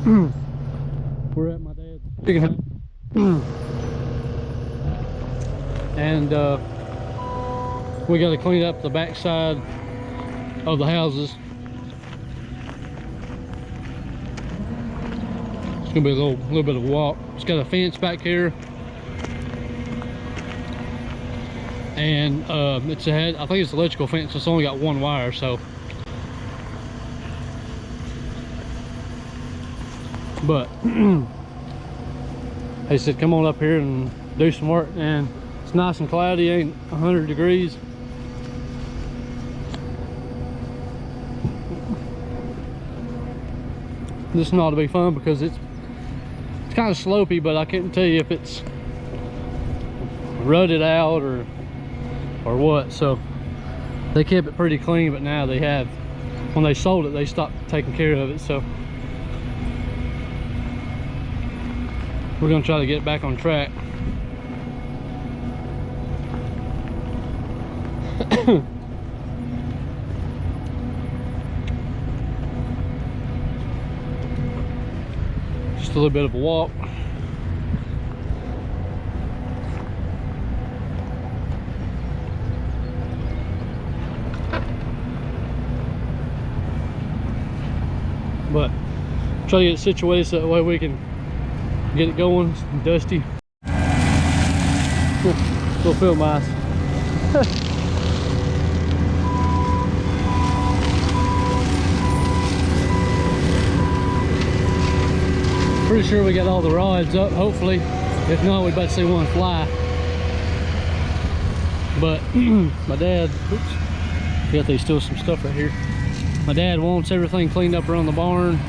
We're at my dad's chicken house. And we got to clean up the backside of the houses. It's gonna be a little bit of a walk. It's got a fence back here, and I think it's electrical fence. It's only got one wire, so. But they said come on up here and do some work, and it's nice and cloudy, ain't 100 degrees. This ought to be fun because it's kind of slopey, but I couldn't tell you if it's rutted out or what. So they kept it pretty clean, but now they have, when they sold it, they stopped taking care of it. So we're gonna try to get it back on track. Just a little bit of a walk. But try to get it situated so that way we can get it going. It's dusty. Still feel nice. Pretty sure we got all the rods up, hopefully. If not, we're about to see one fly. But my dad, oops, got these still some stuff right here. My dad wants everything cleaned up around the barn,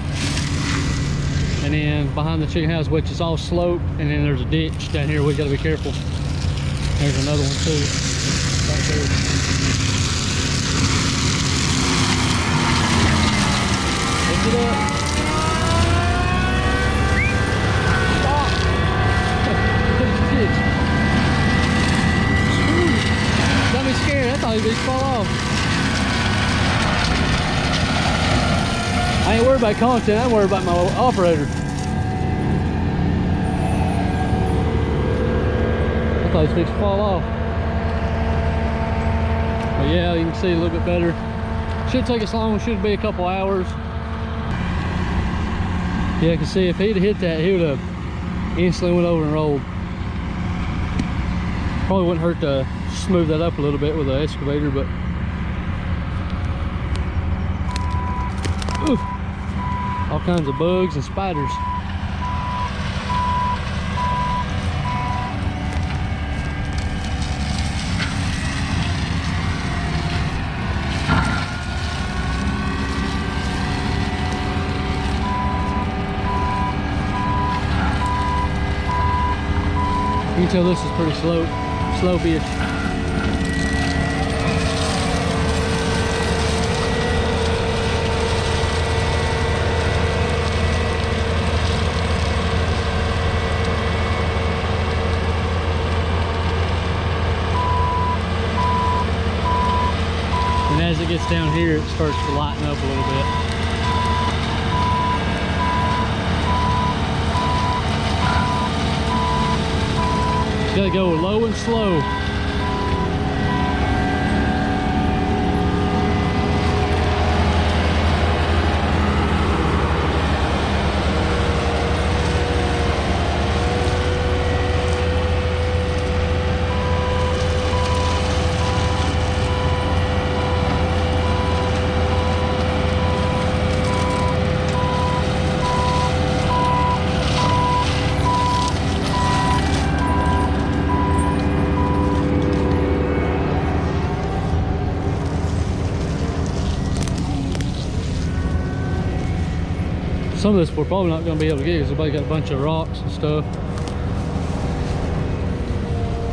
and then behind the chicken house, which is all slope, and then there's a ditch down here. We got to be careful. There's another one too, right there. Pick it up. Got me scared. I thought he'd just fall off. I ain't worried about content. I'm worried about my operator. I thought he was fixing to fall off. But yeah, you can see a little bit better. Should take us long. Should be a couple hours. Yeah, I can see if he'd have hit that, he would have instantly went over and rolled. Probably wouldn't hurt to smooth that up a little bit with an excavator, but ooh, all kinds of bugs and spiders. You can tell this is pretty slopey-ish. And as it gets down here, it starts to lighten up a little bit. Gotta go low and slow. Some of this we're probably not going to be able to get because everybody got a bunch of rocks and stuff.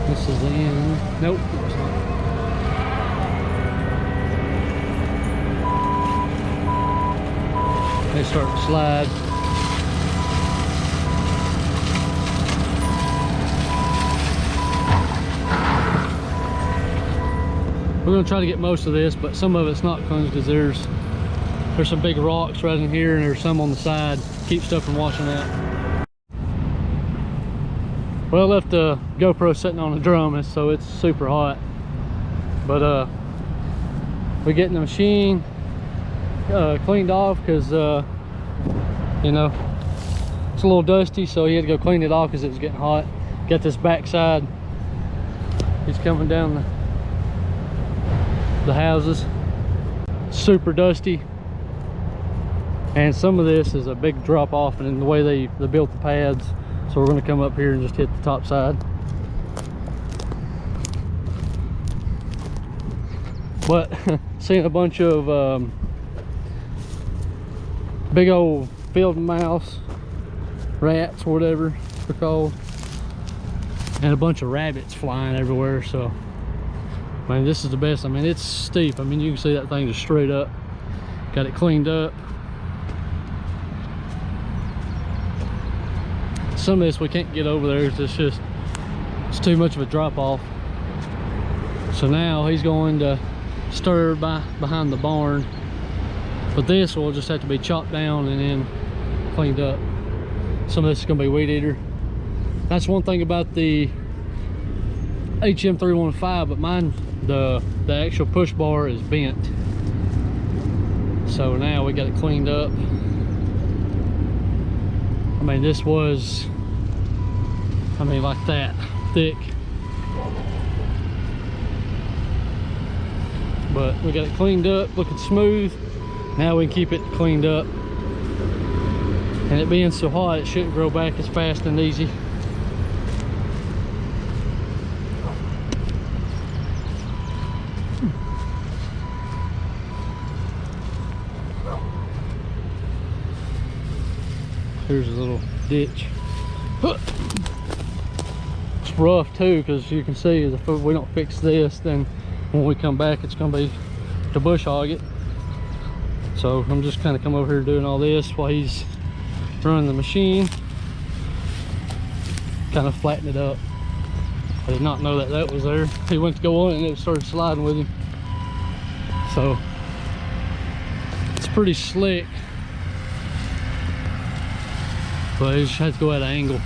This is the end. Nope, it's not. They start to slide. We're going to try to get most of this, but some of it's not clean because there's There's some big rocks right in here, and there's some on the side. Keep stuff from washing out. Well, I left the GoPro sitting on the drum, so it's super hot. But we're getting the machine cleaned off because you know, it's a little dusty, so he had to go clean it off because it was getting hot. Got this backside. He's coming down the houses. Super dusty. And some of this is a big drop off in the way they built the pads. So we're going to come up here and just hit the top side. But seeing a bunch of big old field mouse, rats, or whatever they're called, and a bunch of rabbits flying everywhere. So, I mean, this is the best. I mean, it's steep. I mean, you can see that thing just straight up. Got it cleaned up. Some of this we can't get over there. It's too much of a drop off. So now he's going to stir behind the barn, but this will just have to be chopped down and then cleaned up. Some of this is going to be weed eater. That's one thing about the HM315, but mine, the actual push bar is bent. So now we got it cleaned up. I mean, this was, I mean, like that thick. But we got it cleaned up, looking smooth. Now we can keep it cleaned up. And it being so hot, it shouldn't grow back as fast and easy. Here's a little ditch. It's rough too, because you can see if we don't fix this, then when we come back, it's going to be to bush hog it. So I'm just kind of come over here doing all this while he's running the machine. Kind of flatten it up. I did not know that was there. He went to go on it and it started sliding with him. So it's pretty slick, but you just have to go at an angle.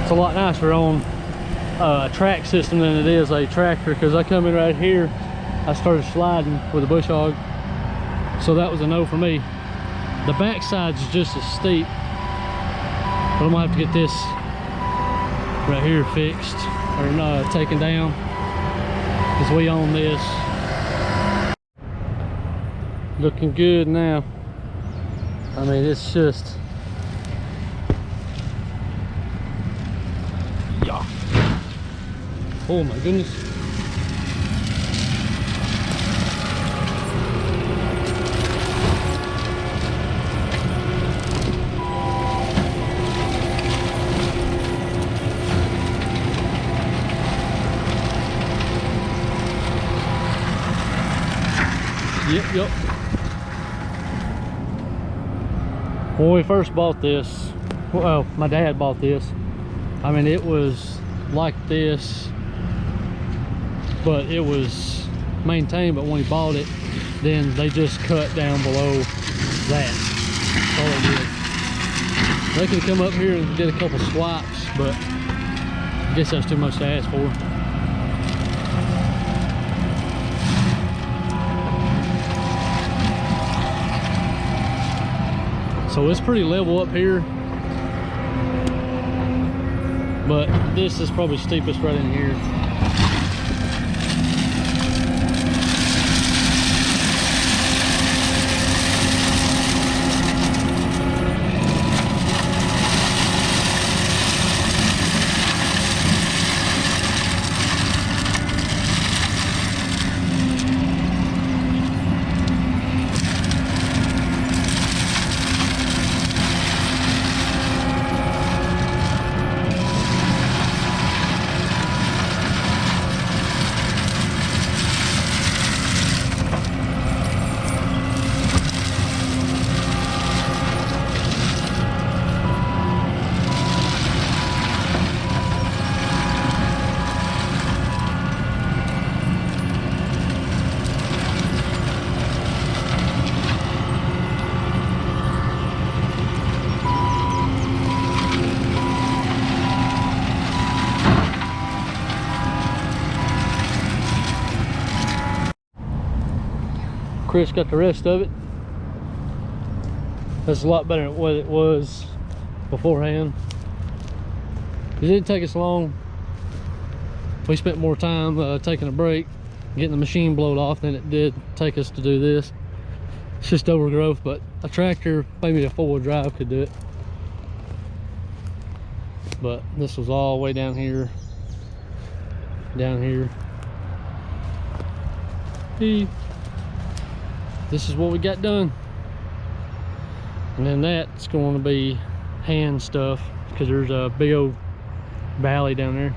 It's a lot nicer on a track system than it is a tractor, because I come in right here, I started sliding with a bush hog, so that was a no for me. The back side's just as steep, but I'm gonna have to get this right here fixed or taken down, because we own this. Looking good now. I mean, it's just, yeah. Oh my goodness. Yep. When we first bought this, well, my dad bought this, I mean, it was like this, but it was maintained. But when he bought it, then they just cut down below that. That's all they did. They could come up here and did a couple swipes, but I guess that's too much to ask for. So it's pretty level up here, but this is probably steepest right in here. Chris got the rest of it. That's a lot better than what it was beforehand. It didn't take us long. We spent more time taking a break, getting the machine blowed off than it did take us to do this. It's just overgrowth, but a tractor, maybe a 4-wheel drive could do it. But this was all the way down here. This is what we got done. And then that's going to be hand stuff because there's a big old valley down there.